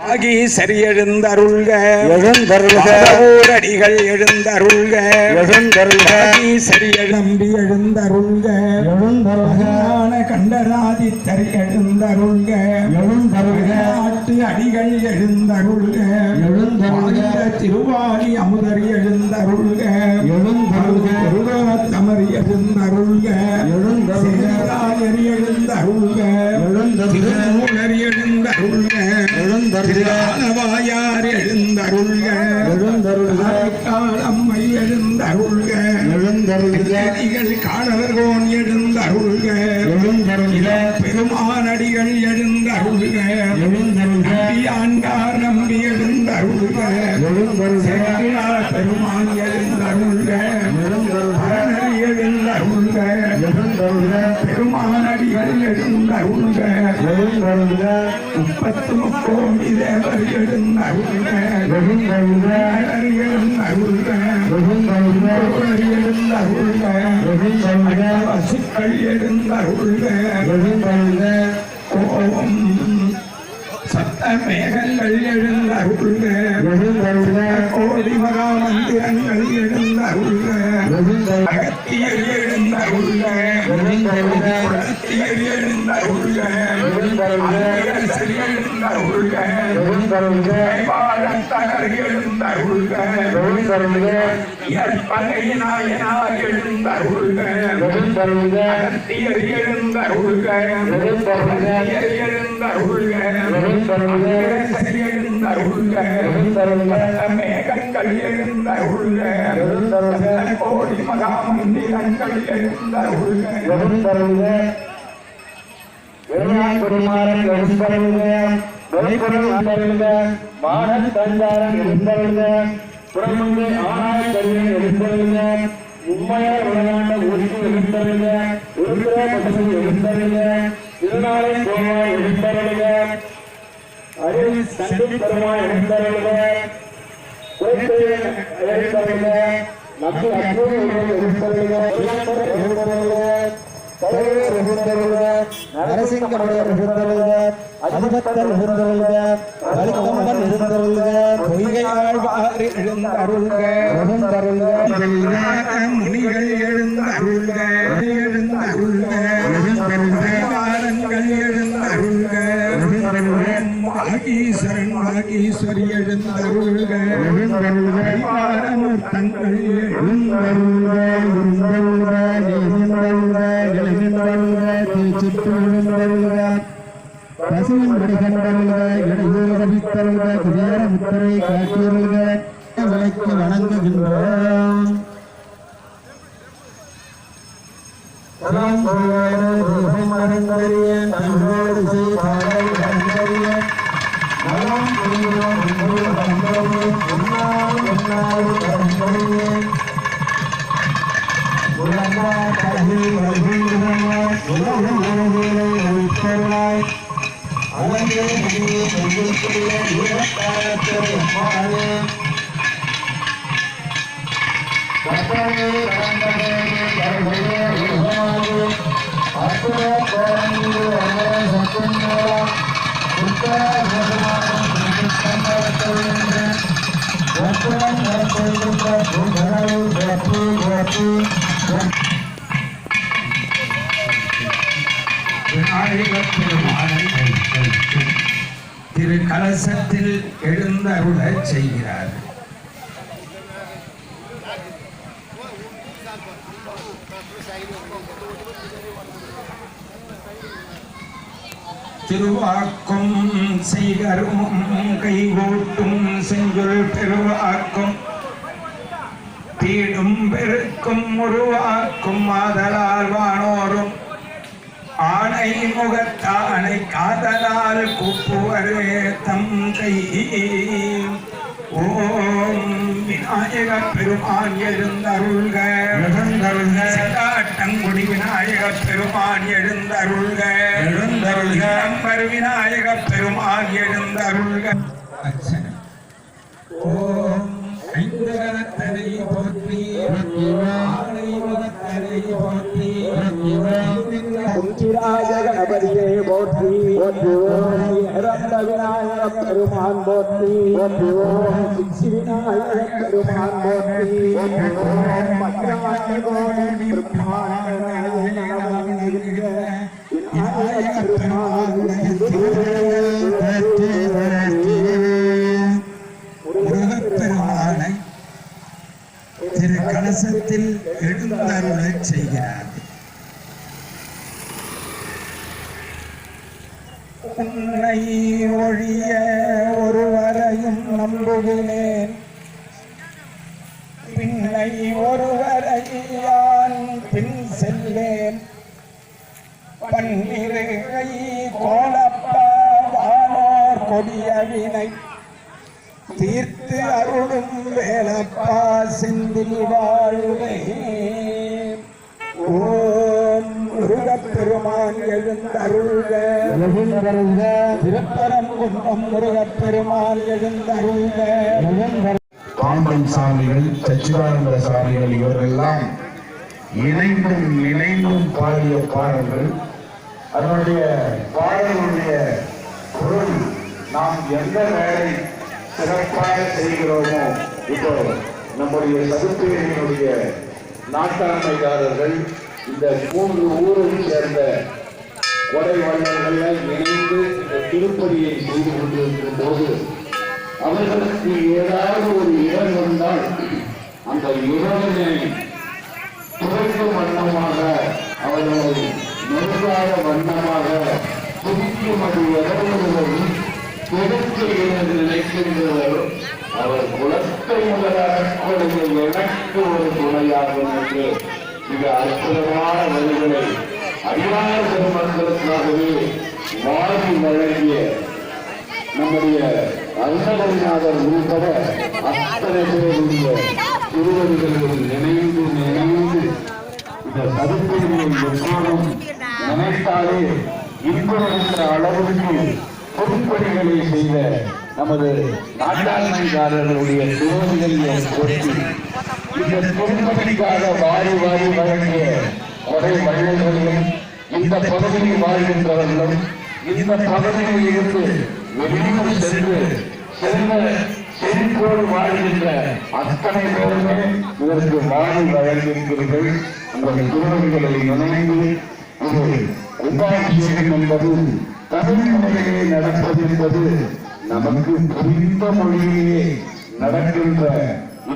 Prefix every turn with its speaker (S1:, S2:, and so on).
S1: ஆகீசரி எழுந்தருள்க எழுந்தருள்க அடிகள் எழுந்தருள்க எழுந்தருள்க ஆகீசரி நம்பி எழுந்தருள்க எழுந்தருள்கான கண்டராதித்தரி எழுந்தருள்க எழுந்தருள்க ஆட்டு அடிகள் எழுந்தருள்க எழுந்தருள்க திருவாரி அமுதரி எழுந்தருள்க எழுந்தருள்க தமரி எழுந்தருள்க எழுந்தருள்க எழுந்தருள்க எழுந்தருள்கரி எழுந்தருள்க எழுந்தருள்வாயார் எழுந்தருள்க எழுந்தருள்க அம்மை எழுந்தருள்க எழுந்தருள்கள் காணவர்கோன் எழுந்தருள்க எழுந்தருள்க பெருமானடிகள் எழுந்தருள்க எழுந்தருள்க ஆண்கார் நம்பி எழுந்தருள்க எழுந்தருள்க பெருமான் எழுந்தருள்க எழுந்தருள்க எழுந்தருள்க எழுந்தருள்க பெருமானடிகள் எழுந்தருள்க எழுந்தருள்க 33 தேவர் எழுந்தருள்க எழுந்தருள்க எழுந்தருள்க எழுந்தருள்க எழுந்தருள்க எழுந்தருள்க வசுக்கள் எழுந்தருள்க எழுந்தருள்க ஓம் சப்த மேகங்கள் எழுந்தருள்க எழுந்தருள்க கோடி மகா மந்திரங்கள் எழுந்தருள்க அகத்தியர் எழுந்தருள்க எழுந்தருள்க அகத்தியர் எழுந்தருள்க எழுந்தருள்க எழுந்தருள்க எழுந்தருள்க வாழத்தகர் எழுந்தருள்க எழுந்தருள்க ஏற்பகையினாயனார் எழுந்தருள்க எழுந்தருள்க அகத்தியர் எழுந்தருள்க எழுந்தருள்க எழுந்தருள்க மேகங்கள் எழுந்தருள்க கோடி மகா மந்திரங்கள் எழுந்தருள்க பெருமாறன் எழுந்தருள்க மாணன் தந்தாரன் எழுந்தருள்க புறமங்கு ஆனாய கருவன் எழுந்தருள்க உண்மையார் விளையாண்ட ஊருக்கு எழுந்தருள்க இருக்கிற பசுமை எழுந்தருள்க திருநாளை கோவாய் எழுந்தருள்க அருள் சண்டி பெருமாள் எழுந்தருள்க எழுந்தருள்க நம்பி அற்புத எழுந்தருள்க எழுந்தருள்க தலைவர் எழுந்தருள்க நரசிங்கமுடையர் எழுந்தருள்க அதிபத்தர் எழுந்தருள்க அலிக்கம்பன் எழுந்தருள்க பொய்கை ஆழ்வார் எழுந்தருள்க எழுந்தருள்க முனிகள் எழுந்தருள்க எழுந்தருள்க எழுந்தருள்க வாரங்கள் எழுந்தருள்க ஈஸ்வரன் வாகீஸ்வரி எழுந்தருள்க எழுந்தருள்க வாரமூர்த்தங்கள் எழுந்தருள்க எழுந்தருள்க எழுந்தருள்க எழுந்தருள்க திருச்சிற்று எழுந்தருள்க பசுவின் மடிகண்டருள்க இடையூரவித்தருள்க குதியார முத்தரை காட்டியருள்க விலைக்கு வணங்குகின்றோம் திரு கலசத்தில் எழுந்தருளச் செய்கிறார். திருவாக்கும் செய்கரும் கைகூட்டும் செஞ்சொல் பெருவாக்கும் தீடும் பெருக்கும் உருவாக்கும் ஆதலால் வானோரும் ஆனை முகத்தானை காதலால் கூப்புவரே தம் கை. ஓம் விநாயக பெருமான் எழுந்தருள்க எழுந்தருள்க காட்டங்குடி விநாயக பெருமான் எழுந்தருள்க எழுந்தருள்க அம்பர் விநாயக பெருமான் எழுந்தருள்க. அர்ச்சனை. ஓம் ஐந்தகரத்தனை போற்றி ஆனை முகத்தனை போற்றி கணபதியே போற்றி போற்றுவோம் இறந்த விநாயக பெருமான் போற்றி போற்றுவோம் சிச்சி விநாயக பெருமான் போற்றி போற்றுவோம் பத்ராணி கோணி முருகப்பெருமானை திரு கலசத்தில் எழுந்தருளச் செய்கிறார். உன்னை ஒழிய ஒருவரையும் நம்புகிறேன், பின்னை ஒருவரை யான் பின் செல்வேன். பன்னிருகை கோலப்பாவானோர் கொடிய வினை தீர்த்து அருளும் வேலப்பா செந்தில் வாழ்வே. ஓம் முருகப்பெருமான் எழுந்தருள்க திருப்பரங்குன்றம் முருகப்பெருமான் எழுந்தருள்க.
S2: பாம்பன் சாமிகள், சச்சிதானந்த சாமிகள் இவர்களெல்லாம் இணைந்தும் இணைந்தும் பாடிய பாடல்கள். அதனுடைய பாடலுடைய பொருள் நாம் எந்த வேலை சிறப்பாக செய்கிறோமோ, இப்போ நம்முடைய சதுர்த்தியினுடைய நாட்டாண்மைக்காரர்கள் இந்த 3 ஊரை சேர்ந்த கொடை வள்ளல்களை இணைந்து இந்த திருப்பதியை செய்து கொண்டிருக்கும் போது அவர்களுக்கு ஏதாவது ஒரு இடர் வந்தால் அந்த இடரினை துறைக்கும் வண்ணமாக, அவர்களை நெருங்காத வண்ணமாக துடிக்கும் அது எதற்கு கொடுத்து நினைக்கின்றவர் அவர் குலத்தை முதலாக கொடுத்த எனக்கு ஒரு துணையாகும் என்று மிக அற்புதமான வழிகளை அடிவான பெருமக்களுக்காகவே வாரி வழங்கிய நம்முடைய அருணகிரிநாதர் உள்பட அத்தனை பேருடைய திருவடிகளில் நினைந்து நினைந்து இந்த சதுர்த்தியை எப்போதும் நினைத்தாலே இன்பம் என்ற அளவுக்கு பொதுப்பணிகளை செய்த நமது நாட்டாண்மைக்காரர்களுடைய திருவடிகளை போற்றி இந்த பொதுப்பணிக்காக வாரி வாரி வழங்கிய கொடை வள்ளல்களும் இந்த பகுதியில் வாழ்கின்றவர்களும் இந்த பகுதியில் இருந்து வெளியூர் சென்று செழிப்போடு வாழ்கின்ற அத்தனை பேருமே இதற்கு வாரி வழங்கியிருக்கிறீர்கள். உங்கள் திருவடிகளை இணைந்து ஒரு உபாபிஷேகம் என்பது தமிழ் முறையிலே நடப்பது என்பது நமக்கு புரிந்த மொழியிலே நடக்கின்ற